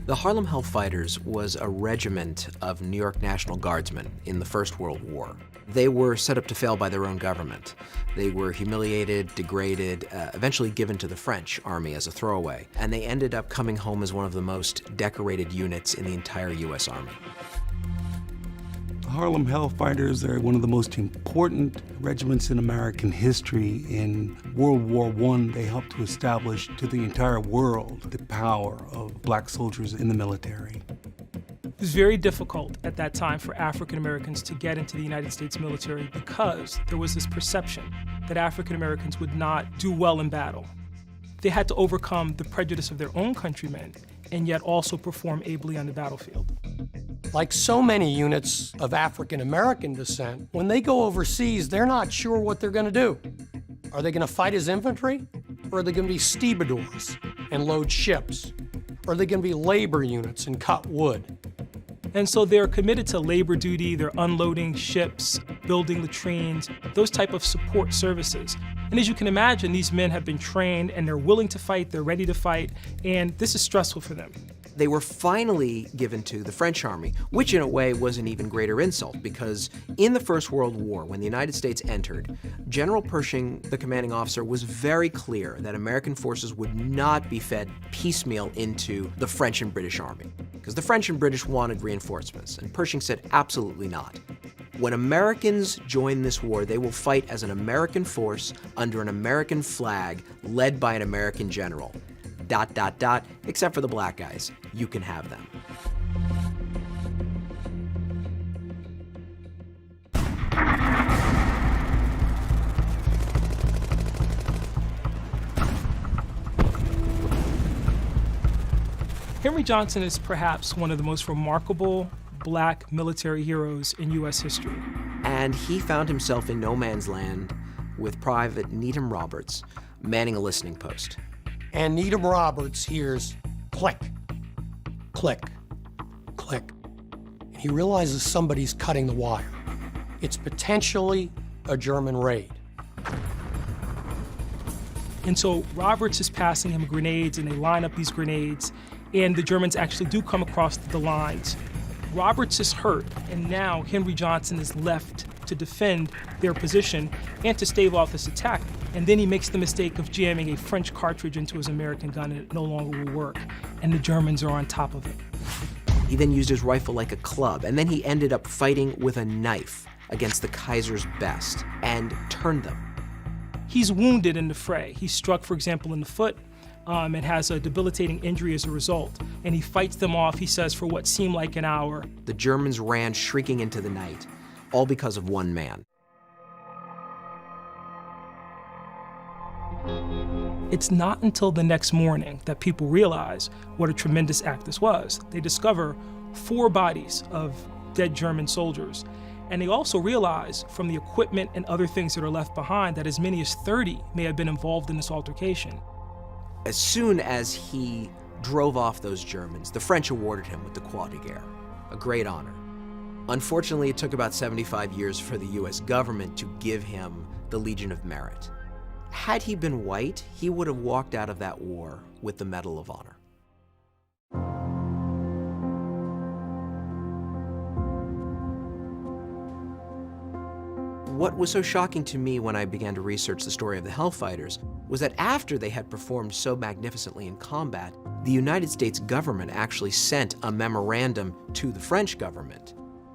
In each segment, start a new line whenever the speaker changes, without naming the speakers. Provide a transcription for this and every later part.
The Harlem Hellfighters was a regiment of New York National Guardsmen in the First World War. They were set up to fail by their own government. They were humiliated, degraded, eventually given to the French army as a throwaway, and they ended up coming home as one of the most decorated units in the entire U.S. Army.
The Harlem Hellfighters are one of the most important regiments in American history. In World War I, they helped to establish to the entire world the power of black soldiers in the military.
It was very difficult at that time for African Americans to get into the United States military because there was this perception that African Americans would not do well in battle. They had to overcome the prejudice of their own countrymen and yet also perform ably on the battlefield.
Like so many units of African American descent, when they go overseas, they're not sure what they're going to do. Are they going to fight as infantry? Or are they going to be stevedores and load ships? Or are they going to be labor units and cut wood?
And so they're committed to labor duty, they're unloading ships, building latrines, those type of support services. And as you can imagine, these men have been trained and they're willing to fight, they're ready to fight, and this is stressful for them.
They were finally given to the French army, which in a way was an even greater insult because in the First World War, when the United States entered, General Pershing, the commanding officer, was very clear that American forces would not be fed piecemeal into the French and British army because the French and British wanted reinforcements, and Pershing said absolutely not. When Americans join this war, they will fight as an American force under an American flag led by an American general. ... except for the black guys. You can have them.
Henry Johnson is perhaps one of the most remarkable black military heroes in U.S. history.
And he found himself in no man's land with Private Needham Roberts manning a listening post.
And Needham Roberts hears click, click, click. And he realizes somebody's cutting the wire. It's potentially a German raid.
And so Roberts is passing him grenades, and they line up these grenades, and the Germans actually do come across the lines. Roberts is hurt, and now Henry Johnson is left to defend their position and to stave off this attack. And then he makes the mistake of jamming a French cartridge into his American gun, and it no longer will work. And the Germans are on top of it.
He then used his rifle like a club, and then he ended up fighting with a knife against the Kaiser's best and turned them.
He's wounded in the fray. He's struck, for example, in the foot, and has a debilitating injury as a result. And he fights them off, he says, for what seemed like an hour.
The Germans ran shrieking into the night, all because of one man.
It's not until the next morning that people realize what a tremendous act this was. They discover 4 bodies of dead German soldiers. And they also realize from the equipment and other things that are left behind that as many as 30 may have been involved in this altercation.
As soon as he drove off those Germans, the French awarded him with the Croix de Guerre, a great honor. Unfortunately, it took about 75 years for the US government to give him the Legion of Merit. Had he been white, he would have walked out of that war with the Medal of Honor. What was so shocking to me when I began to research the story of the Hellfighters was that after they had performed so magnificently in combat, the United States government actually sent a memorandum to the French government,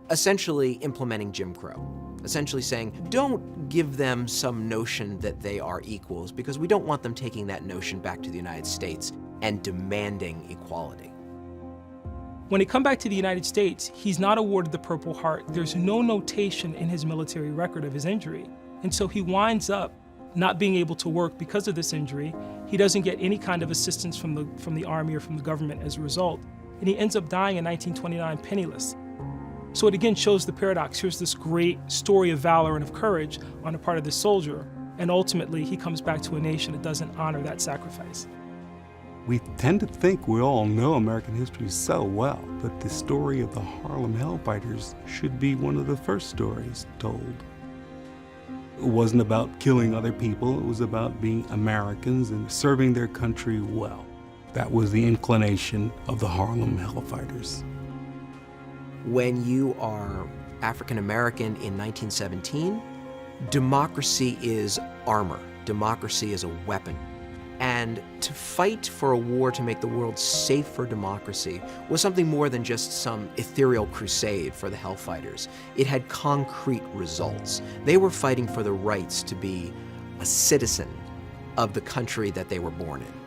essentially implementing Jim Crow, essentially saying, don't give them some notion that they are equals because we don't want them taking that notion back to the United States and demanding equality.
When he come back to the United States, he's not awarded the Purple Heart. There's no notation in his military record of his injury. And so he winds up not being able to work because of this injury. He doesn't get any kind of assistance from the Army or from the government as a result. And he ends up dying in 1929 penniless. So it again shows the paradox. Here's this great story of valor and of courage on the part of this soldier, and ultimately he comes back to a nation that doesn't honor that sacrifice.
We tend to think we all know American history so well, but the story of the Harlem Hellfighters should be one of the first stories told. It wasn't about killing other people, it was about being Americans and serving their country well. That was the inclination of the Harlem Hellfighters.
When you are African American in 1917, democracy is armor. Democracy is a weapon. And to fight for a war to make the world safe for democracy was something more than just some ethereal crusade for the Hellfighters. It had concrete results. They were fighting for the rights to be a citizen of the country that they were born in.